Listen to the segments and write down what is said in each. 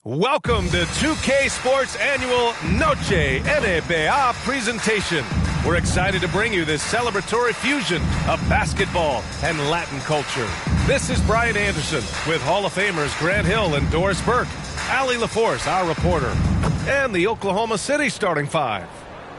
Welcome to 2K Sports Annual Noche NBA presentation. We're excited to bring you this celebratory fusion of basketball and Latin culture. This is Brian Anderson with Hall of Famers Grant Hill and Doris Burke, Allie LaForce, our reporter, and the Oklahoma City starting five.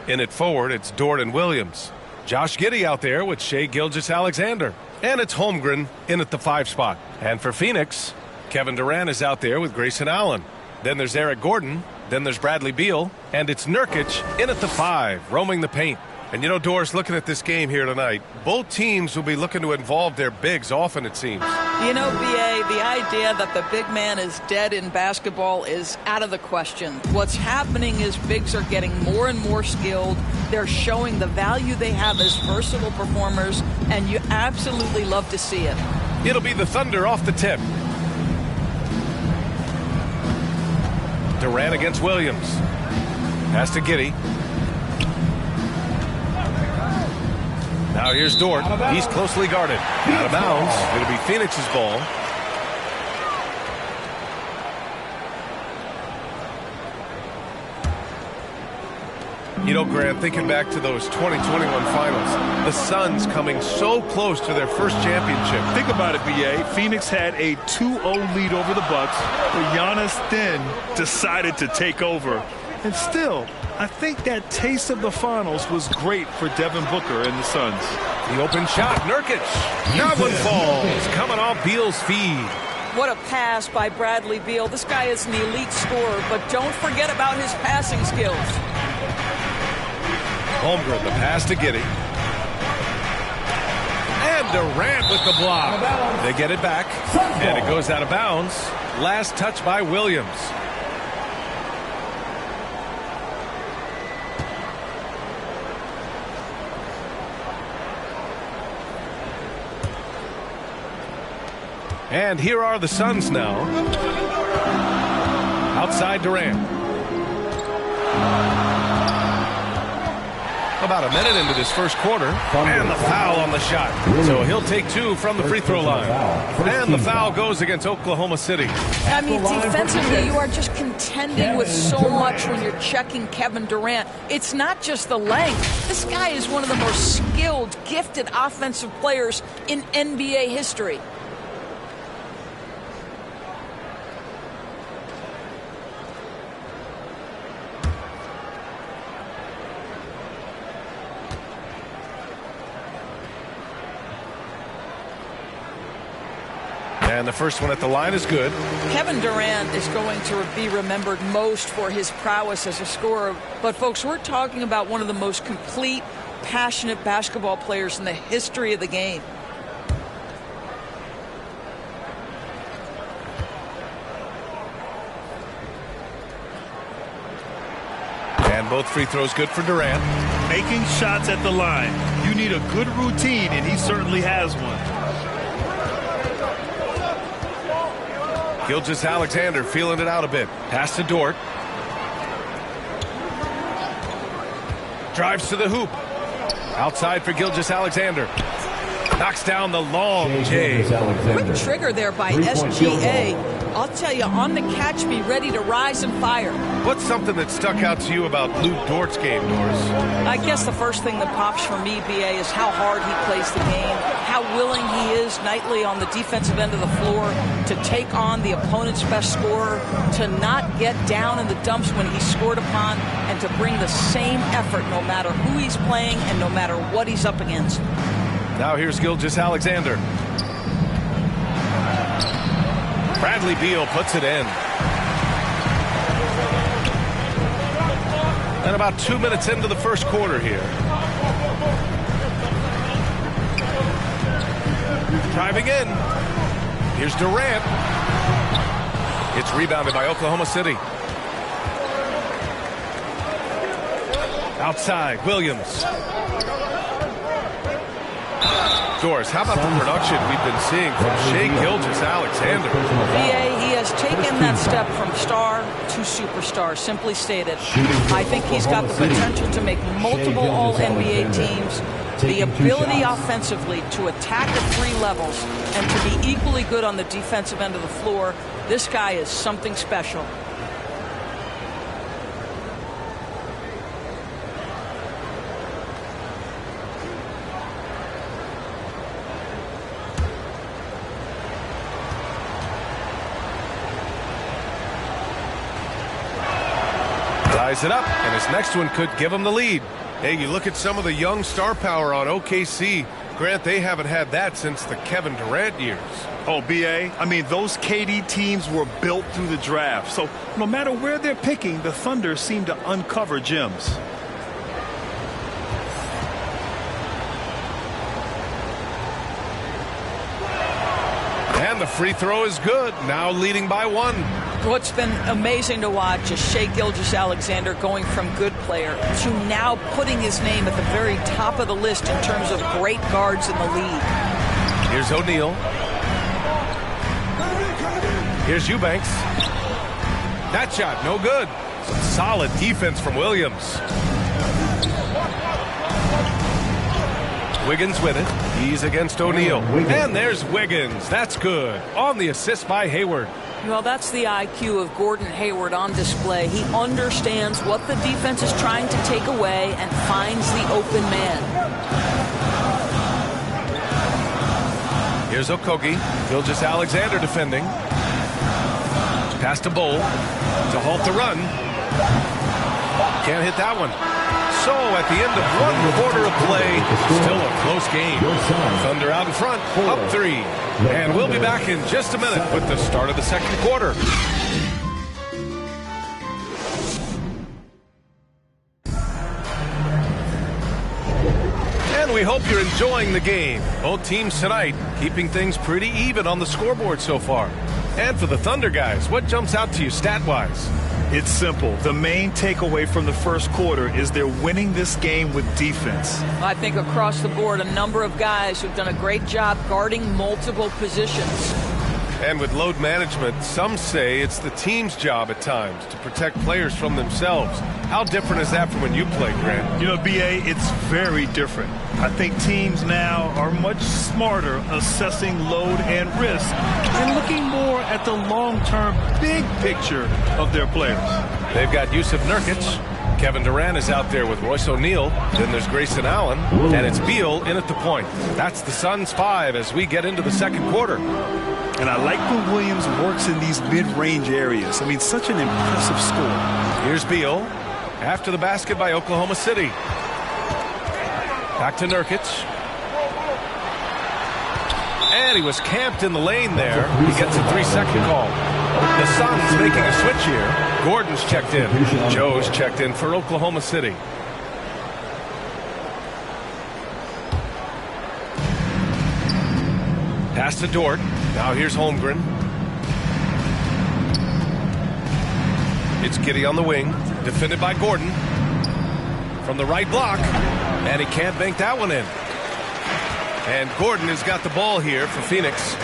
In it forward, it's Dort and Williams. Josh Giddey out there with Shai Gilgeous-Alexander. And it's Holmgren in at the 5 spot. And for Phoenix, Kevin Durant is out there with Grayson Allen. Then there's Eric Gordon. Then there's Bradley Beal. And it's Nurkic in at the 5, roaming the paint. And you know, Doris, looking at this game here tonight, both teams will be looking to involve their bigs often, it seems. You know, B.A., the idea that the big man is dead in basketball is out of the question. What's happening is bigs are getting more and more skilled. They're showing the value they have as versatile performers, and you absolutely love to see it. It'll be the Thunder off the tip. Durant against Williams. Pass to Giddey. Now here's Dort. He's closely guarded. Out of bounds. It'll be Phoenix's ball. You know, Grant, thinking back to those 2021 finals, the Suns coming so close to their first championship. Think about it, B.A. Phoenix had a 2-0 lead over the Bucks, but Giannis then decided to take over. And still, I think that taste of the finals was great for Devin Booker and the Suns. The open shot, Nurkic. That one falls, coming off Beal's feed. What a pass by Bradley Beal. This guy is an elite scorer, but don't forget about his passing skills. Holmgren, the pass to Giddey. And Durant with the block. They get it back, and it goes out of bounds. Last touch by Williams. And here are the Suns now. Outside Durant. About a minute into this first quarter. And the foul on the shot. So he'll take 2 from the free throw line. And the foul goes against Oklahoma City. I mean, defensively, you are just contending with so much when you're checking Kevin Durant. It's not just the length. This guy is one of the most skilled, gifted offensive players in NBA history. And the first one at the line is good. Kevin Durant is going to be remembered most for his prowess as a scorer. But, folks, we're talking about one of the most complete, passionate basketball players in the history of the game. And both free throws good for Durant. Making shots at the line. You need a good routine, and he certainly has one. Gilgeous-Alexander feeling it out a bit. Pass to Dort. Drives to the hoop. Outside for Gilgeous-Alexander. Knocks down the long J. Quick trigger there by SGA. I'll tell you, on the catch, be ready to rise and fire. What's something that stuck out to you about Lou Dort's game, Doris? I guess the first thing that pops for me, BA, is how hard he plays the game, how willing he is nightly on the defensive end of the floor to take on the opponent's best scorer, to not get down in the dumps when he's scored upon, and to bring the same effort no matter who he's playing and no matter what he's up against. Now here's Gilgeous-Alexander. Bradley Beal puts it in. And about 2 minutes into the first quarter here. Driving in. Here's Durant. It's rebounded by Oklahoma City. Outside, Williams. Doris, how about the production we've been seeing from Shai Gilgeous-Alexander? VA, he has taken that step from star to superstar, simply stated. I think he's got the potential to make multiple All-NBA teams, the ability offensively to attack at 3 levels, and to be equally good on the defensive end of the floor. This guy is something special. ties it up, and his next one could give him the lead. Hey, you look at some of the young star power on OKC. Grant, they haven't had that since the Kevin Durant years. Oh, B.A., I mean, those KD teams were built through the draft. So no matter where they're picking, the Thunder seem to uncover gems. And the free throw is good, now leading by 1. What's been amazing to watch is Shai Gilgeous-Alexander going from good player to now putting his name at the very top of the list in terms of great guards in the league. Here's O'Neal. Here's Eubanks. That shot, no good. Some solid defense from Williams. Wiggins with it. He's against O'Neal. And there's Wiggins. That's good. On the assist by Hayward. Well, that's the IQ of Gordon Hayward on display. He understands what the defense is trying to take away and finds the open man. Here's Okogie. Gilgeous-Alexander defending. Pass to Bol to halt the run. Can't hit that one. So at the end of 1 quarter of play, still a close game. Thunder out in front, up 3. And we'll be back in just a minute with the start of the second quarter. And we hope you're enjoying the game. Both teams tonight keeping things pretty even on the scoreboard so far. And for the Thunder guys, what jumps out to you stat-wise? It's simple. The main takeaway from the first quarter is they're winning this game with defense. I think across the board, a number of guys who've done a great job guarding multiple positions. And with load management, some say it's the team's job at times to protect players from themselves. How different is that from when you played, Grant? You know, B.A., it's very different. I think teams now are much smarter assessing load and risk and looking more at the long-term big picture of their players. They've got Jusuf Nurkic. Kevin Durant is out there with Royce O'Neal. Then there's Grayson Allen. And it's Beal in at the point. That's the Suns' 5 as we get into the second quarter. And I like when Williams works in these mid-range areas. I mean, such an impressive score. Here's Beal after the basket by Oklahoma City. Back to Nurkic. And he was camped in the lane there. He gets a 3-second call. The Suns making a switch here. Gordon's checked in. Joe's checked in for Oklahoma City. Pass to Dort. Now here's Holmgren. It's Giddey on the wing. Defended by Gordon. From the right block. And he can't bank that one in. And Gordon has got the ball here for Phoenix.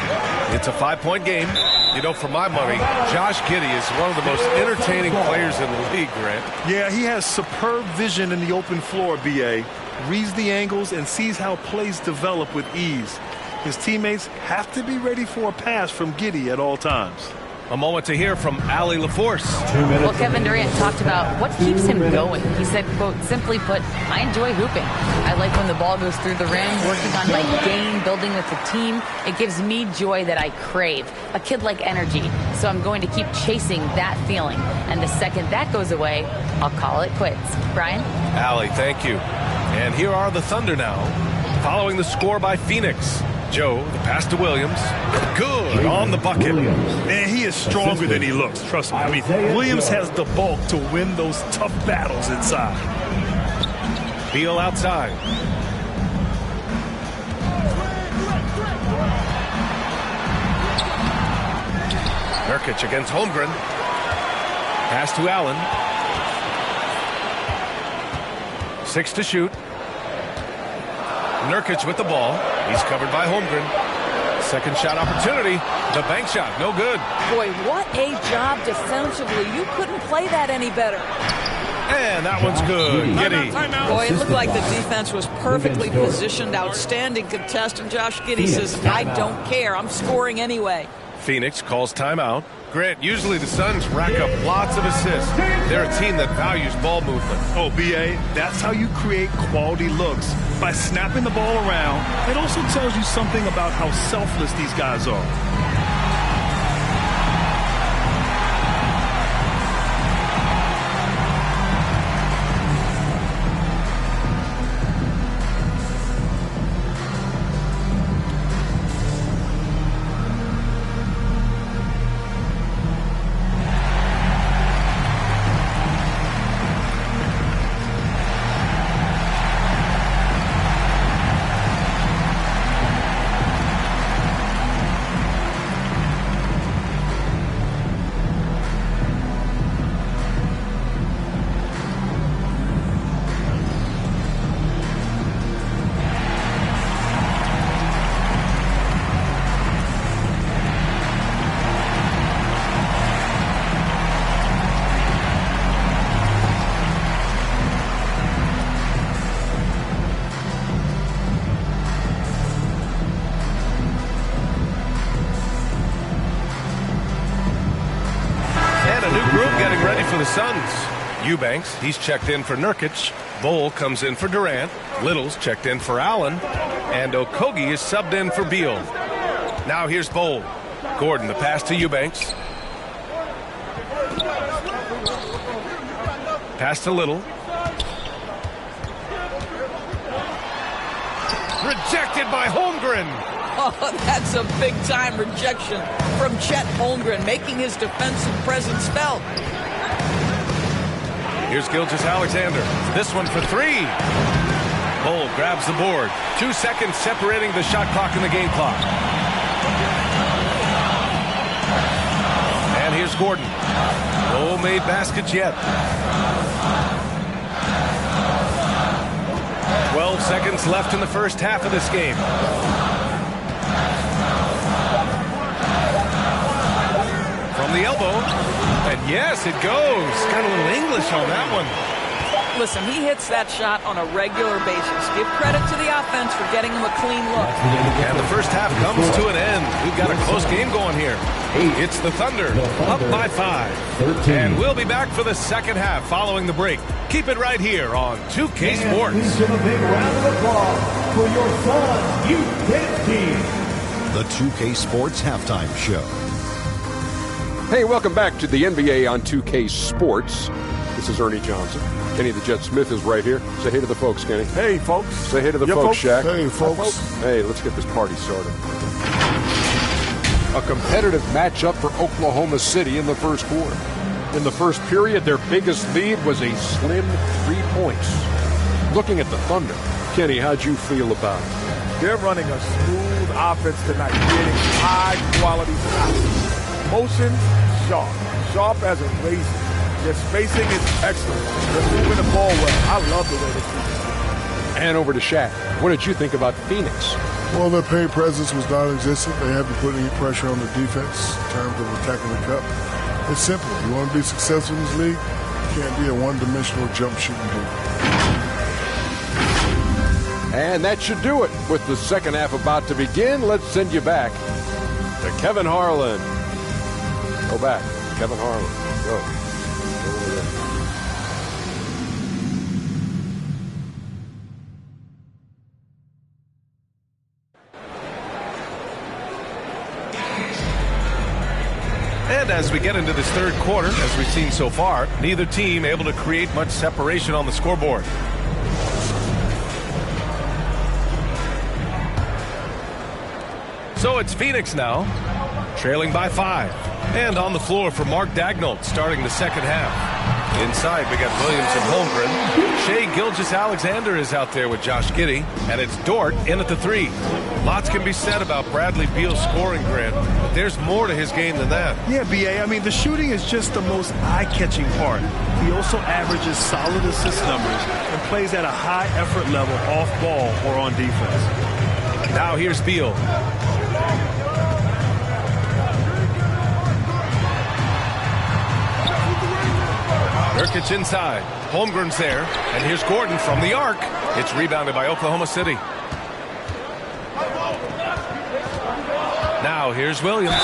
It's a 5-point game. You know, for my money, Josh Giddey is one of the most entertaining players in the league, Grant. Yeah, he has superb vision in the open floor, B.A. Reads the angles and sees how plays develop with ease. His teammates have to be ready for a pass from Giddey at all times. A moment to hear from Allie LaForce. Well, Kevin Durant talked about what keeps him going. He said, quote, simply put, I enjoy hooping. I like when the ball goes through the rim, working on my game, building with the team. It gives me joy that I crave. A kid like energy. So I'm going to keep chasing that feeling. And the second that goes away, I'll call it quits. Brian? Allie, thank you. And here are the Thunder now, following the score by Phoenix. Joe, the pass to Williams. Good on the bucket. Man, he is stronger than he looks. Trust me. I mean, Williams has the bulk to win those tough battles inside. Beal outside. Nurkic against Holmgren. Pass to Allen. 6 to shoot. Nurkic with the ball. He's covered by Holmgren. Second shot opportunity. The bank shot, no good. Boy, what a job defensively. You couldn't play that any better. And that one's good. Giddey. Boy, it looked like the defense was perfectly positioned. Outstanding contest. And Josh Giddey says, I don't care. I'm scoring anyway. Phoenix calls timeout. Grant, usually the Suns rack up lots of assists. They're a team that values ball movement. Oh, B.A., that's how you create quality looks. By snapping the ball around, it also tells you something about how selfless these guys are. the Suns. Eubanks, he's checked in for Nurkic. Bol comes in for Durant. Little's checked in for Allen. And Okogie is subbed in for Beal. Now here's Bol. Gordon, the pass to Eubanks. Pass to Little. Rejected by Holmgren. Oh, that's a big-time rejection from Chet Holmgren, making his defensive presence felt. Here's Gilgeous-Alexander. This one for three. Bol grabs the board. 2 seconds separating the shot clock and the game clock. And here's Gordon. No made baskets yet. 12 seconds left in the first half of this game. From the elbow. And yes, it goes. Got a little English on that one. Listen, he hits that shot on a regular basis. Give credit to the offense for getting him a clean look. And the first half comes to an end. We've got a close game going here. It's the Thunder up by 5. And we'll be back for the second half following the break. Keep it right here on 2K Sports. Please give a big round of applause for your Suns U10 team. The 2K Sports Halftime Show. Hey, welcome back to the NBA on 2K Sports. This is Ernie Johnson. Kenny the Jet Smith is right here. Say hey to the folks, Kenny. Hey, folks. Say hey to the folks, Shaq. Hey, folks. Hey, let's get this party started. A competitive matchup for Oklahoma City in the first quarter. In the first period, their biggest lead was a slim 3 points. Looking at the Thunder, Kenny, how'd you feel about it? They're running a smooth offense tonight, creating high-quality shots. Motion, sharp as a razor. Their spacing is excellent. They're moving the ball well. I love the way they do. And over to Shaq. What did you think about Phoenix? Well, their paint presence was non-existent. They haven't put any pressure on the defense in terms of attacking the cup. It's simple. You want to be successful in this league, you can't be a one-dimensional jump shooting team. And that should do it. With the second half about to begin, let's send you back to Kevin Harlan. Go back. Kevin Harlan. Go. Go over there. And as we get into this third quarter, as we've seen so far, neither team able to create much separation on the scoreboard. So it's Phoenix now, trailing by 5. And on the floor for Mark Daigneault, starting the second half. Inside, we got Williams and Holmgren. Shai Gilgeous-Alexander is out there with Josh Giddey. And it's Dort in at the 3. Lots can be said about Bradley Beal's scoring, Grant, but there's more to his game than that. Yeah, B.A., I mean, the shooting is just the most eye-catching part. He also averages solid assist numbers and plays at a high effort level off ball or on defense. Now here's Beal. Nurkic inside. Holmgren's there. And here's Gordon from the arc. It's rebounded by Oklahoma City. Now here's Williams.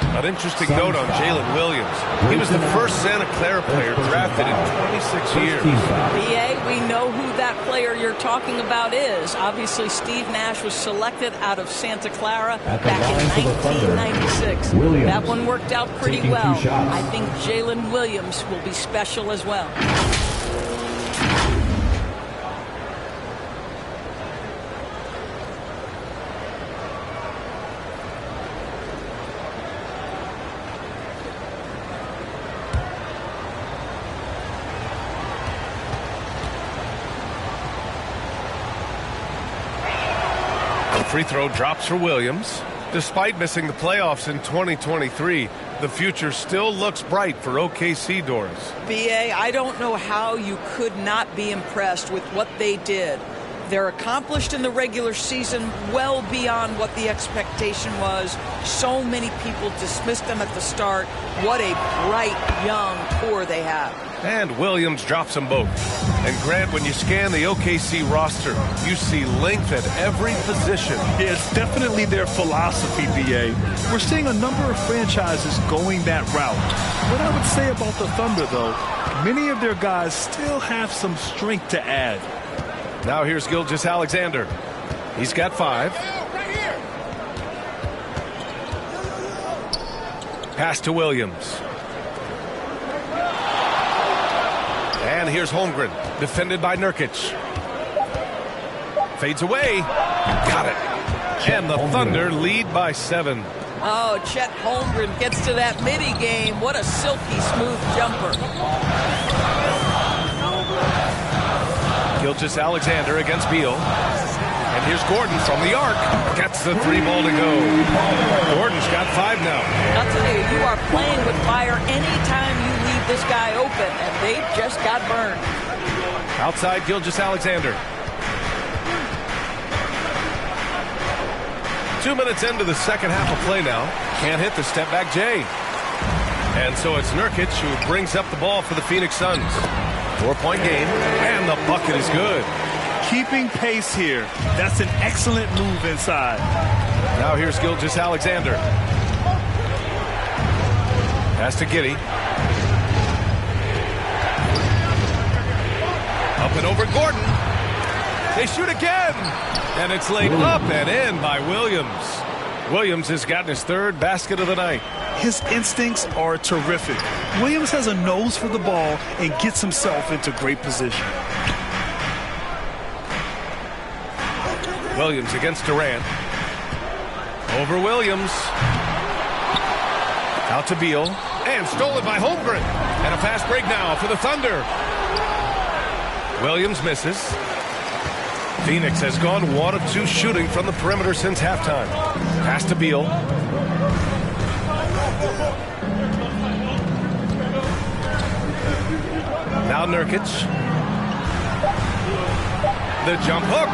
An interesting note on Jalen Williams. He was the first Santa Clara player drafted in 26 years. B.A., we know who that player you're talking about is. Obviously, Steve Nash was selected out of Santa Clara back in 1996. That one worked out pretty well. I think Jalen Williams will be special as well. Free throw drops for Williams. Despite missing the playoffs in 2023, the future still looks bright for OKC, Doris. B.A., I don't know how you could not be impressed with what they did. They're accomplished in the regular season well beyond what the expectation was. So many people dismissed them at the start. What a bright, young core they have. And Williams drops them both. And Grant, when you scan the OKC roster, you see length at every position. Yeah, it's definitely their philosophy, B.A. We're seeing a number of franchises going that route. What I would say about the Thunder, though, many of their guys still have some strength to add. Now here's Gilgeous-Alexander. He's got 5. Pass to Williams. And here's Holmgren, defended by Nurkic. Fades away. Got it. And the Thunder lead by 7. Oh, Chet Holmgren gets to that midi game. What a silky smooth jumper. Gilgeous-Alexander against Beal. And here's Gordon from the arc. Gets the 3 ball to go. Gordon's got 5 now. I'll tell you, you are playing with fire anytime you leave this guy open, and they just got burned. Outside Gilgeous-Alexander. 2 minutes into the second half of play now. Can't hit the step back J. And so it's Nurkic who brings up the ball for the Phoenix Suns. 4-point game, and the bucket is good. Keeping pace here. That's an excellent move inside. Now here's Gilgeous-Alexander. Pass to Giddey. Up and over Gordon. They shoot again. And it's laid up and in by Williams. Williams has gotten his 3rd basket of the night. His instincts are terrific. Williams has a nose for the ball and gets himself into great position. Williams against Durant. Over Williams. Out to Beal. And stolen by Holmgren. And a fast break now for the Thunder. Williams misses. Phoenix has gone 1 of 2 shooting from the perimeter since halftime. Pass to Beal. Now Nurkic. The jump hook.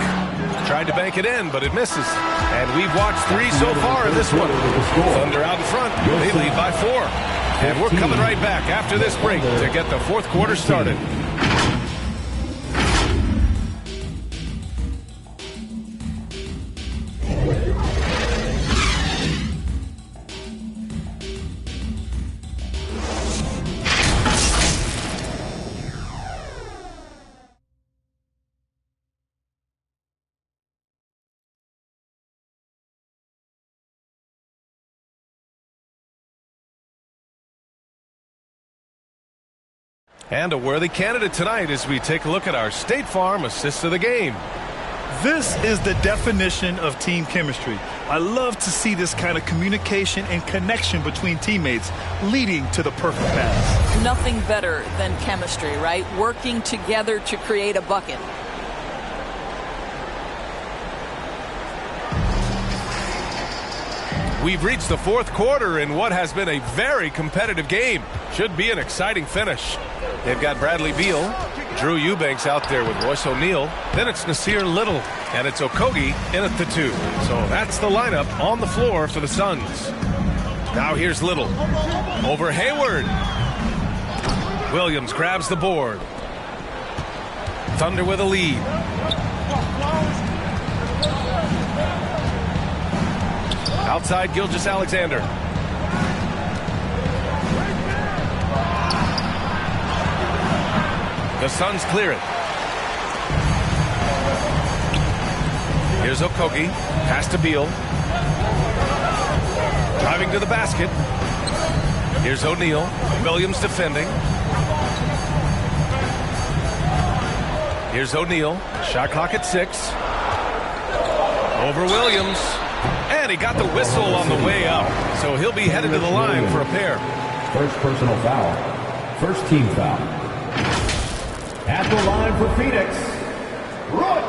Tried to bank it in, but it misses. And we've watched 3 so far in this one. Thunder out in front. They lead by 4. And we're coming right back after this break to get the 4th quarter started. And a worthy candidate tonight as we take a look at our State Farm assist of the game. This is the definition of team chemistry. I love to see this kind of communication and connection between teammates leading to the perfect pass. Nothing better than chemistry, right? Working together to create a bucket. We've reached the 4th quarter in what has been a very competitive game. Should be an exciting finish. They've got Bradley Beal, Drew Eubanks out there with Royce O'Neal. Then it's Nasir Little, and it's Okogie in at the 2. So that's the lineup on the floor for the Suns. Now here's Little. Over Hayward. Williams grabs the board. Thunder with a lead. Outside Gilgeous-Alexander. The Suns clear it. Here's Okogie. Pass to Beal. Driving to the basket. Here's O'Neal. Williams defending. Here's O'Neal. Shot clock at 6. Over Williams. And he got the whistle on the way up. So he'll be headed to the line for a pair. First personal foul. First team foul. At the line for Phoenix, Roy.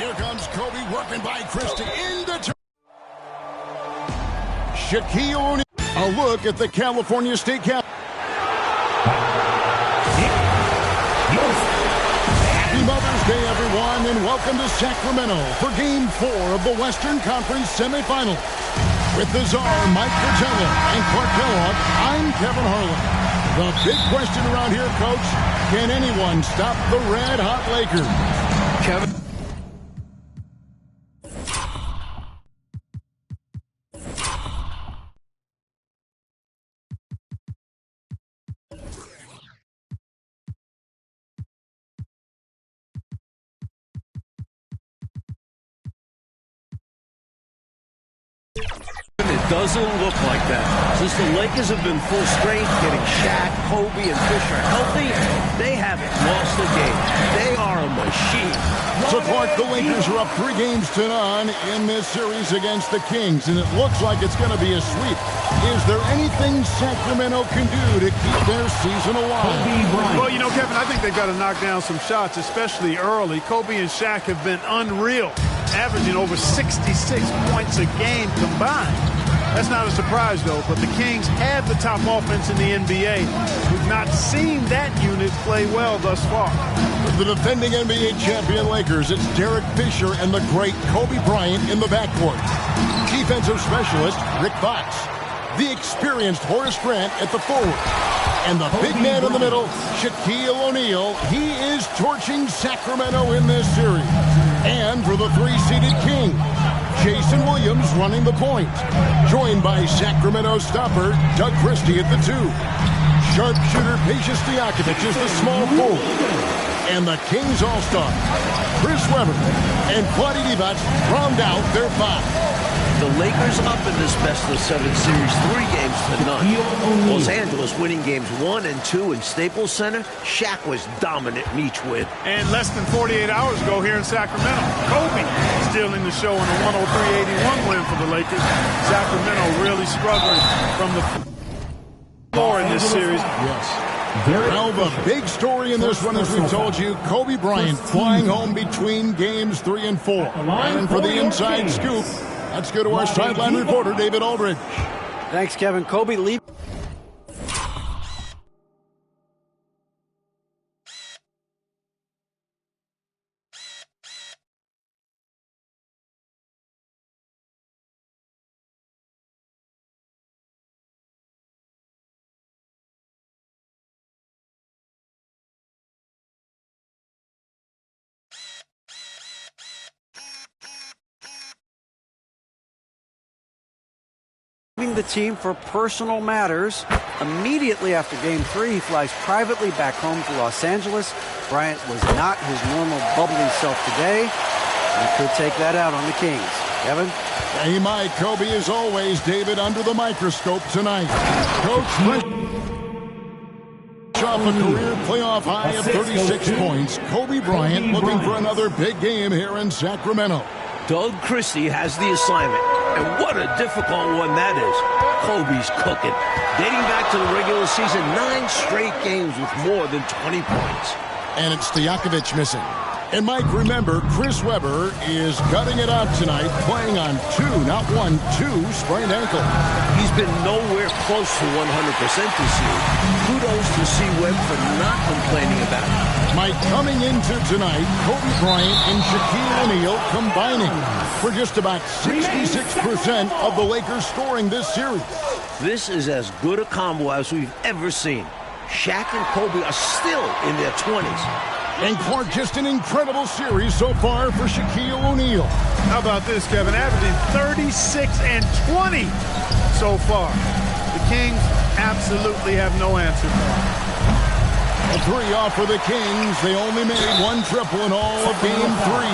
Here comes Kobe working by Christie into Shaquille O'Neal. A look at the California State Cap. Happy Mother's Day, everyone, and welcome to Sacramento for Game 4 of the Western Conference semifinals. With the czar, Mike Fratello, and Clark Kellogg, I'm Kevin Harlan. The big question around here, Coach, can anyone stop the red-hot Lakers? Kevin. It doesn't look like that. Since the Lakers have been full strength, getting Shaq, Kobe, and Fisher healthy, they haven't lost a game. They are a machine. So, Clark, the Lakers are up 3 games to none in this series against the Kings, and it looks like it's going to be a sweep. Is there anything Sacramento can do to keep their season alive? Well, you know, Kevin, I think they've got to knock down some shots, especially early. Kobe and Shaq have been unreal, averaging over 66 points a game combined. That's not a surprise, though, but the Kings have the top offense in the NBA. We've not seen that unit play well thus far. The defending NBA champion Lakers, it's Derek Fisher and the great Kobe Bryant in the backcourt. Defensive specialist Rick Fox. The experienced Horace Grant at the forward. And the big man in the middle, Shaquille O'Neal. He is torching Sacramento in this series. And for the 3-seeded Kings, Jason Williams running the point, joined by Sacramento stopper Doug Christie at the 2. Sharpshooter Patience Diakovic is the small forward. And the Kings All-Star, Chris Webber and Claude Divac round out their 5. The Lakers up in this best-of-7 series 3 games to none. Los Angeles winning games 1 and 2 in Staples Center. Shaq was dominant in each win. And less than 48 hours ago here in Sacramento, Kobe stealing the show in a 103-81 win for the Lakers. Sacramento really struggling from the floor in this series. Yes. Well, the big story in this one, as we've told you, Kobe Bryant flying home between games 3 and 4. And for the inside scoop, let's go to our sideline reporter, David Aldridge. Thanks, Kevin. Kobe leap. The team for personal matters. Immediately after Game 3, he flies privately back home to Los Angeles. Bryant was not his normal bubbly self today. He could take that out on the Kings. Kevin? Hey, Mike. Kobe, as always, David, under the microscope tonight. Coach off a career playoff high of 36 points. Kobe Bryant looking for another big game here in Sacramento. Doug Christie has the assignment, and what a difficult one that is. Kobe's cooking. Dating back to the regular season, 9 straight games with more than 20 points. And it's Diakovic missing. And Mike, remember, Chris Webber is gutting it out tonight, playing on 2, not 1, 2 sprained ankle. He's been nowhere close to 100% this year. Kudos to C. Webb for not complaining about it. Mike, coming into tonight, Kobe Bryant and Shaquille O'Neal combining for just about 66% of the Lakers scoring this series. This is as good a combo as we've ever seen. Shaq and Kobe are still in their 20s. And Clark, just an incredible series so far for Shaquille O'Neal. How about this, Kevin? Averaging 36 and 20 so far. The Kings absolutely have no answer. A 3 off for the Kings. They only made 1 triple in all of Game 3.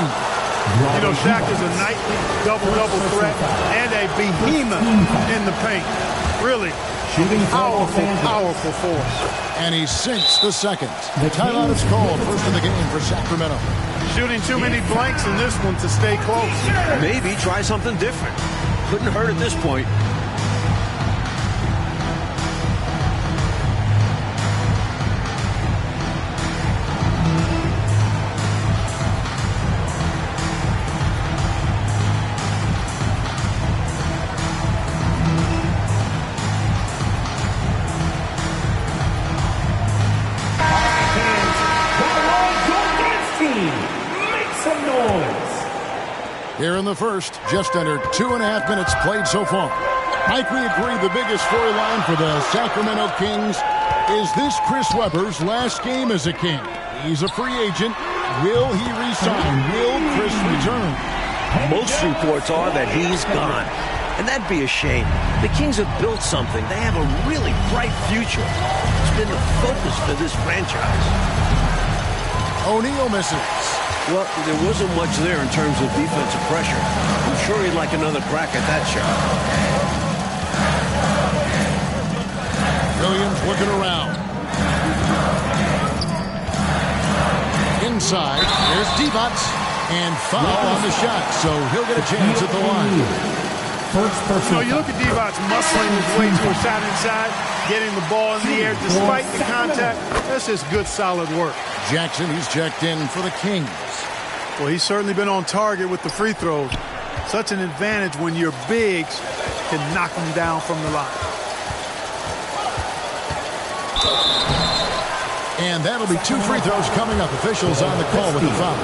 You know, Shaq is a nightly double-double threat and a behemoth in the paint. Really powerful force. And he sinks the second. The timeout is called. First of the game for Sacramento. Shooting too many blanks in this one to stay close. Maybe try something different. Couldn't hurt at this point. Here in the first, just under 2.5 minutes played so far. Mike, we agree the biggest storyline for the Sacramento Kings is this Chris Webber's last game as a King. He's a free agent. Will he resign? Will Chris return? Most reports are that he's gone. And that'd be a shame. The Kings have built something. They have a really bright future. It's been the focus for this franchise. O'Neal misses. Well, there wasn't much there in terms of defensive pressure. I'm sure he'd like another crack at that shot. Williams looking around. Inside, there's Divac, and foul on the shot, so he'll get a chance at the line. You look at Divac muscling his way to a shot inside, getting the ball in the air despite the contact. That's just good, solid work. Jackson, he's checked in for the Kings. Well, he's certainly been on target with the free throws. Such an advantage when your bigs can knock them down from the line. And that'll be 2 free throws coming up. Officials on the call with the foul.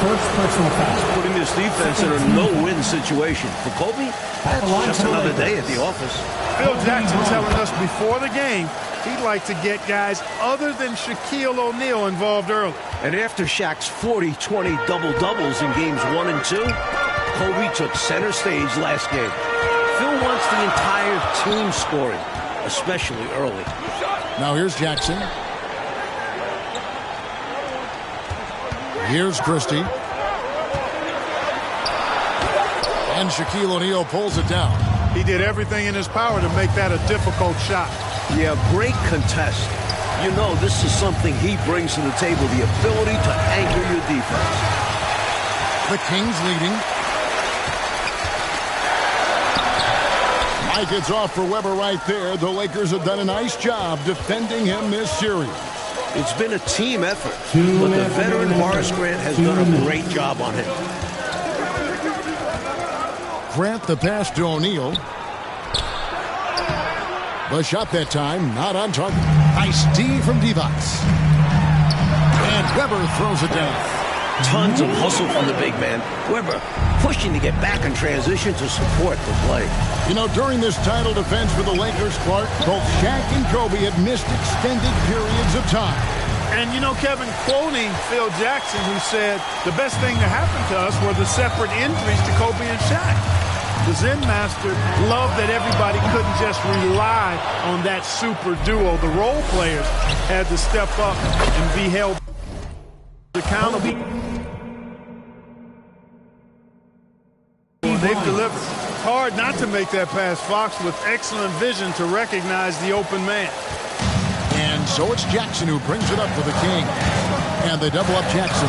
First personal foul. Putting this defense in a no-win situation. For Kobe, that's just another day at the office. Phil Jackson telling us before the game he'd like to get guys other than Shaquille O'Neal involved early. And after Shaq's 40-20 double-doubles in games 1 and 2, Kobe took center stage last game. Phil wants the entire team scoring, especially early. Now here's Jackson. Here's Christie. And Shaquille O'Neal pulls it down. He did everything in his power to make that a difficult shot. Yeah, great contest. You know, this is something he brings to the table, the ability to anchor your defense. The Kings leading. Mike, it's off for Webber right there. The Lakers have done a nice job defending him this series. It's been a team effort, but the veteran Horace Grant has done a great job on him. Grant the pass to O'Neal. The shot that time, not on target. Nice D from Divac. And Webber throws it down. Tons of hustle from the big man. Webber pushing to get back in transition to support the play. You know, during this title defense for the Lakers, Clark, both Shaq and Kobe have missed extended periods of time. And, you know, Kevin, quoting Phil Jackson, who said the best thing that happened to us were the separate injuries to Kobe and Shaq. The Zen Master loved that everybody couldn't just rely on that super duo. The role players had to step up and be held accountable. They've delivered. It's hard not to make that pass. Fox with excellent vision to recognize the open man. And so it's Jackson who brings it up for the King. And they double up Jackson.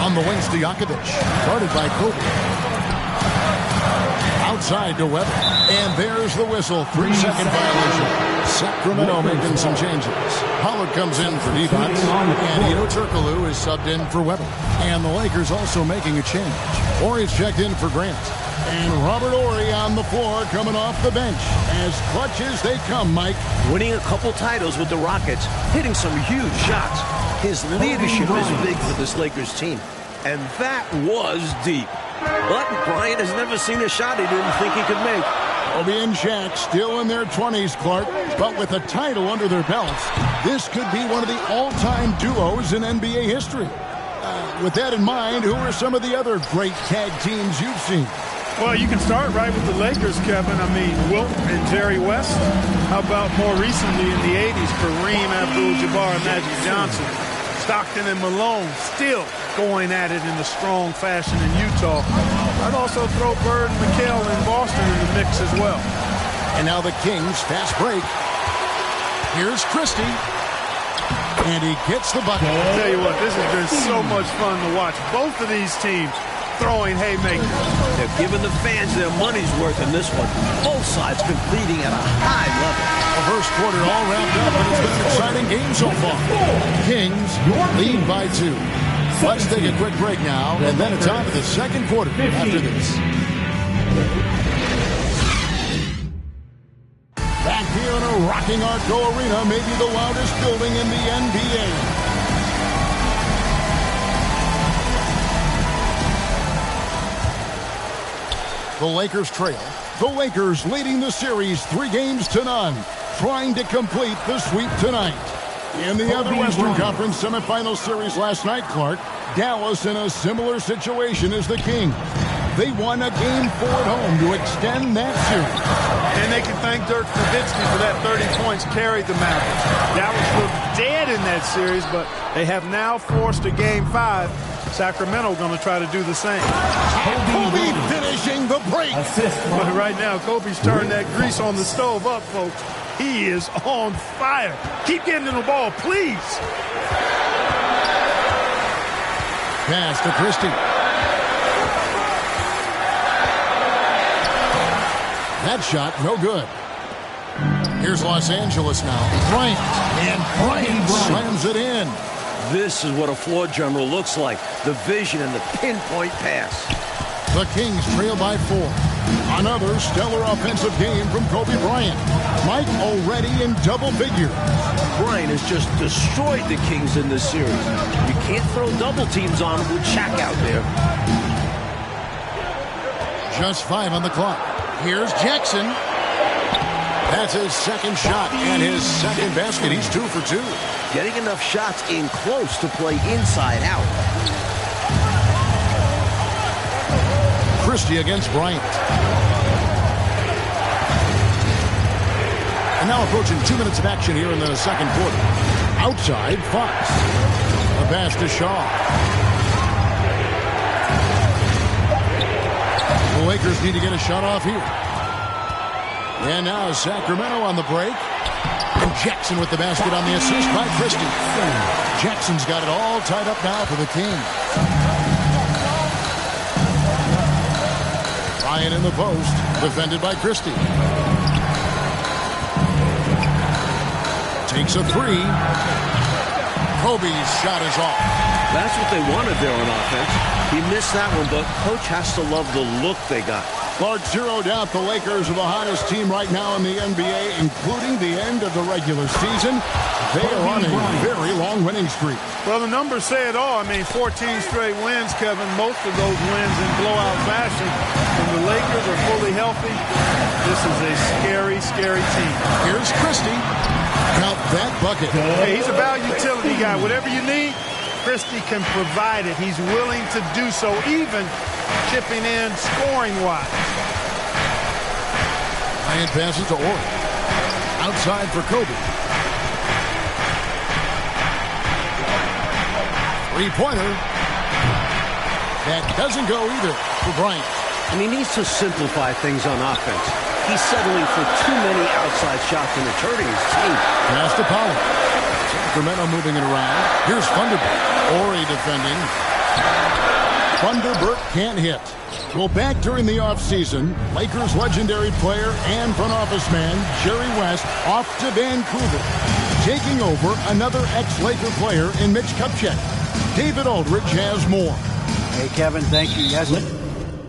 On the wings to Jakovic. Guarded by Kobe. Outside to Webber. And there's the whistle. 3-second violation. Sacramento making some changes. Pollard comes in for Divac. And Ito Turkoglu is subbed in for Webber. And the Lakers also making a change. Horry's checked in for Grant. And Robert Horry on the floor coming off the bench. As clutch as they come, Mike. Winning a couple titles with the Rockets. Hitting some huge shots. His leadership is big for this Lakers team. And that was deep. But Bryant has never seen a shot he didn't think he could make. Kobe and Shaq still in their 20s, Clark. But with a title under their belts, this could be one of the all-time duos in NBA history. With that in mind, who are some of the other great tag teams you've seen? Well, you can start right with the Lakers, Kevin. I mean, Wilt and Jerry West. How about more recently in the 80s, Kareem Abdul-Jabbar and Magic Johnson. Stockton and Malone still going at it in a strong fashion in Utah. I'd also throw Bird and McHale in Boston in the mix as well. And now the Kings, fast break. Here's Christie. And he gets the bucket. I'll tell you what, this has been so much fun to watch. Both of these teams throwing haymakers. They're giving the fans their money's worth in this one. Both sides competing at a high level. The first quarter all wrapped up, and it's been an exciting game so far. Kings lead by 2. Let's take a quick break now, and then it's on to the second quarter after this. Back here in a rocking Arco Arena, maybe the loudest building in the NBA. The Lakers trail. The Lakers leading the series 3-0, trying to complete the sweep tonight. In the other Western Conference semifinal series last night, Clark, Dallas in a similar situation as the Kings. They won a Game 4 at home to extend that series. And they can thank Dirk Nowitzki for that 30 points carried the Mavericks. Dallas looked dead in that series, but they have now forced a Game 5. Sacramento going to try to do the same. Kobe finishing the break. But right now, Kobe's turned that grease on the stove up, folks. He is on fire. Keep getting to the ball, please. Pass to Christie. That shot, no good. Here's Los Angeles now. Bryant. And Bryant slams it in. This is what a floor general looks like. The vision and the pinpoint pass. The Kings trail by 4. Another stellar offensive game from Kobe Bryant. Mike already in double figures. Bryant has just destroyed the Kings in this series. You can't throw double teams on him with Shaq out there. Just 5 on the clock. Here's Jackson. That's his second shot and his second basket. He's 2 for 2. Getting enough shots in close to play inside out. Christie against Bryant. And now approaching 2 minutes of action here in the second quarter. Outside, Fox. The pass to Shaw. The Lakers need to get a shot off here. And now Sacramento on the break. And Jackson with the basket on the assist by Christie. Jackson's got it all tied up now for the Kings. Ryan in the post, defended by Christie. Takes a 3. Kobe's shot is off. That's what they wanted there on offense. He missed that one, but coach has to love the look they got. Clark, zero doubt the Lakers are the hottest team right now in the NBA, including the end of the regular season. They are on a very long winning streak. Well, the numbers say it all. I mean, 14 straight wins, Kevin. Most of those wins in blowout fashion. When the Lakers are fully healthy, this is a scary, scary team. Here's Christie. Count that bucket. Hey, he's a value utility guy. Whatever you need, Christie can provide it. He's willing to do so, even chipping in scoring-wise. Bryant passes to Orr. Outside for Kobe. Three-pointer. That doesn't go either for Bryant. And he needs to simplify things on offense. He's settling for too many outside shots and it's hurting his team. Pass to Powell. Sacramento moving it around. Here's Thunderbird. Ori defending. Thunderbird can't hit. Well, back during the offseason, Lakers legendary player and front office man Jerry West off to Vancouver, taking over another ex-Laker player in Mitch Kupchak. David Aldridge has more. Hey, Kevin, thank you. Yes,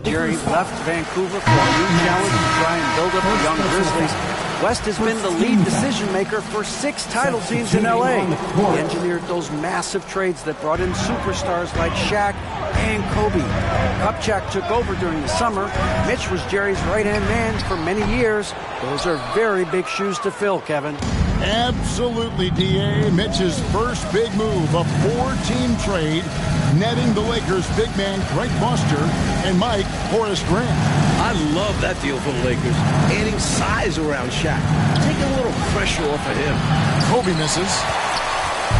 Jerry left Vancouver for a new challenge to try and build up the young Grizzlies. West has been the lead decision maker for 6 title teams in L.A. He engineered those massive trades that brought in superstars like Shaq and Kobe. Kupchak took over during the summer. Mitch was Jerry's right-hand man for many years. Those are very big shoes to fill, Kevin. Absolutely, D.A. Mitch's first big move, a 4-team trade, netting the Lakers' big man Greg Foster and Mike Horace Grant. I love that deal for the Lakers. Adding size around Shaq. Taking a little pressure off of him. Kobe misses.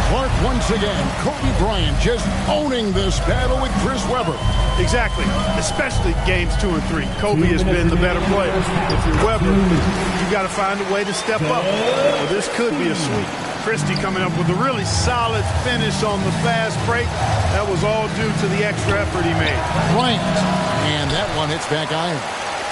Clark once again. Kobe Bryant just owning this battle with Chris Webber. Exactly, especially games 2 and 3. Kobe has been the better player. If you're Webber, you got to find a way to step up. Well, this could be a sweep. Christie coming up with a really solid finish on the fast break. That was all due to the extra effort he made. Bryant, and that one hits back iron.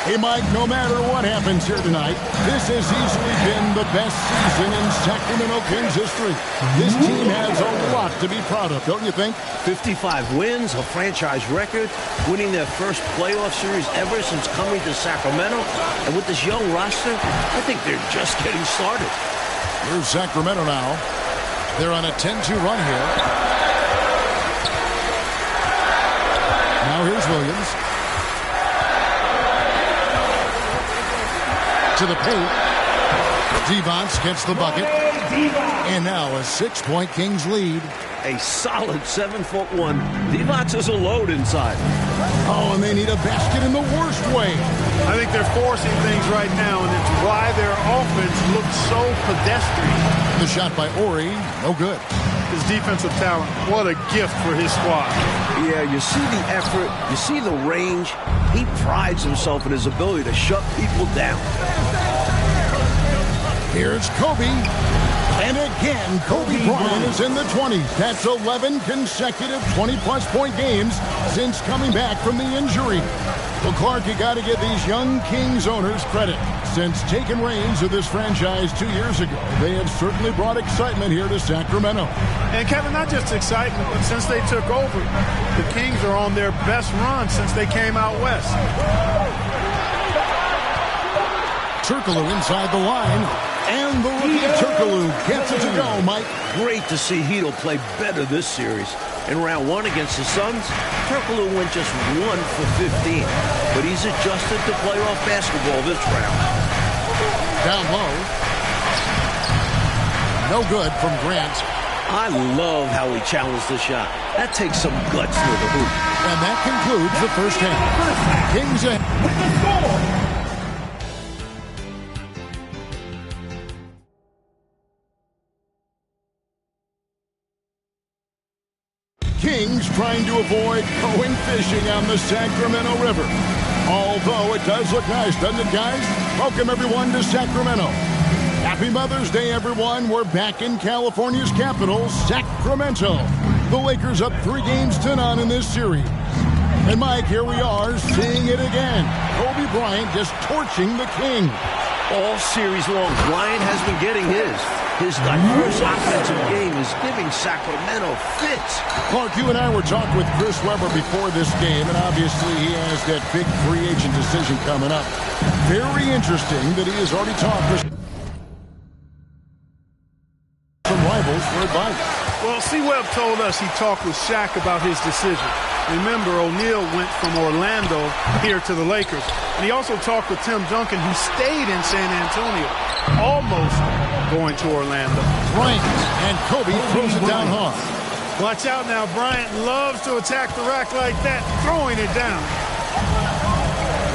Hey, Mike, no matter what happens here tonight, this has easily been the best season in Sacramento Kings history. This team has a lot to be proud of, don't you think? 55 wins, a franchise record, winning their first playoff series ever since coming to Sacramento. And with this young roster, I think they're just getting started. Here's Sacramento now. They're on a 10-2 run here. Now here's Williams. to the paint. Devonts gets the bucket. And now a 6-point Kings lead. A solid 7'1". Devonts is a load inside. Oh, and they need a basket in the worst way. I think they're forcing things right now, and it's why their offense looks so pedestrian. The shot by Ori, no good. His defensive talent, what a gift for his squad. Yeah, you see the effort, you see the range. He prides himself in his ability to shut people down. Here's Kobe. And again, Kobe Bryant is in the 20s. That's 11 consecutive 20-plus point games since coming back from the injury. Well, Clark, you got to give these young Kings owners credit. Since taking reins of this franchise 2 years ago, they have certainly brought excitement here to Sacramento. And Kevin, not just excitement, but since they took over, the Kings are on their best run since they came out west. Turkoglu inside the line. And the rookie Turkoglu gets it to go, Mike. Great to see Hedo play better this series. In round 1 against the Suns, Turkoglu went just 1 for 15. But he's adjusted to playoff basketball this round. Down low. No good from Grant. I love how he challenged the shot. That takes some guts near the hoop. And that concludes the first half. Kings ahead with the score. Kings trying to avoid going fishing on the Sacramento River. Although it does look nice, doesn't it, guys? Welcome, everyone, to Sacramento. Happy Mother's Day, everyone. We're back in California's capital, Sacramento. The Lakers up 3-0 in this series. And, Mike, here we are seeing it again. Kobe Bryant just torching the King. All series long, Bryant has been getting his. His diverse offensive game is giving Sacramento fits. Clark, you and I were talking with Chris Webber before this game, and obviously he has that big free agent decision coming up. Very interesting that he has already talked with some rivals for advice. Well, C-Webb told us he talked with Shaq about his decision. Remember, O'Neal went from Orlando here to the Lakers. And he also talked with Tim Duncan, who stayed in San Antonio, almost going to Orlando. Bryant and Kobe throws it down hard. Watch out now. Bryant loves to attack the rack like that, throwing it down.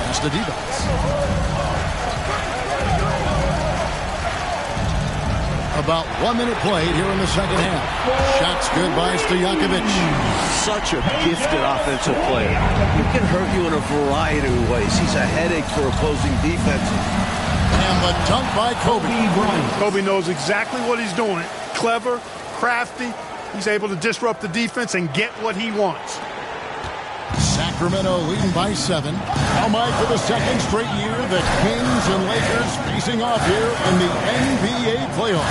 That's the Devonts. About 1 minute played here in the second half. Shots good by Stojakovic. Such a gifted offensive player. He can hurt you in a variety of ways. He's a headache for opposing defenses. And the dunk by Kobe Bryant. Kobe knows exactly what he's doing. Clever, crafty. He's able to disrupt the defense and get what he wants. Sacramento leading by 7. Now, Mike, for the second straight year, the Kings and Lakers facing off here in the NBA playoffs.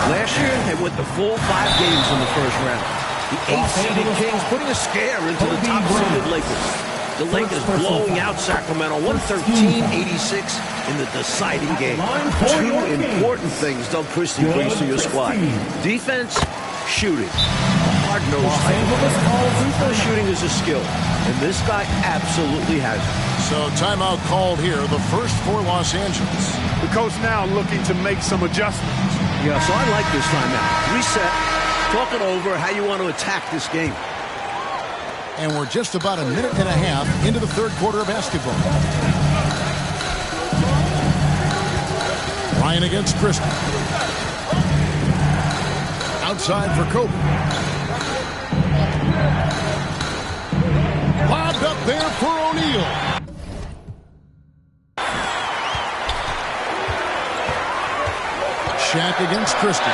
Last year, they went the full 5 games in the first round. The 8th-seeded Kings putting a scare into the top-seeded Lakers. The Lakers blowing out Sacramento 113-86 in the deciding game. 2 important things Doug Christie brings to your squad. Defense, shooting. Hard-nosed type. Shooting is a skill, and this guy absolutely has it. So timeout called here, the first for Los Angeles. The coach now looking to make some adjustments. Yeah, so I like this timeout. Reset, talk it over, how you want to attack this game. And we're just about a minute and a half into the third quarter of basketball. Ryan against Christie. Outside for Kobe. Lobbed up there for O'Neal. Shaq against Christie.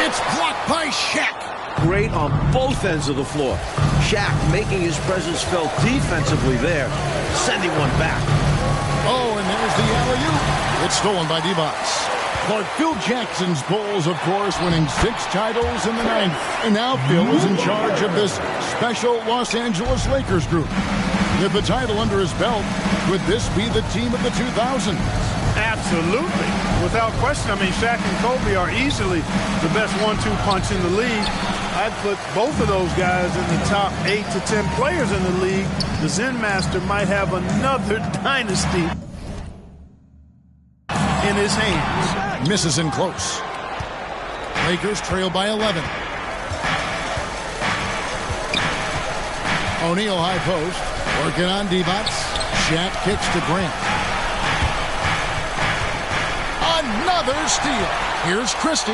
It's blocked by Shaq. Great on both ends of the floor. Shaq making his presence felt defensively there, sending one back. Oh, and there's the alley-oop. It's stolen by Devonts. But Phil Jackson's Bulls, of course, winning 6 titles in the 90s. And now Phil is in charge of this special Los Angeles Lakers group. With the title under his belt, could this be the team of the 2000s? Absolutely. Without question. I mean, Shaq and Kobe are easily the best 1-2 punch in the league. I'd put both of those guys in the top 8 to 10 players in the league. The Zen Master might have another dynasty. in his hands. Misses in close. Lakers trail by 11. O'Neal high post. Working on Divac. Shaq kicks to Grant. Another steal. Here's Christie.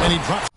And he drops.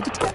the details.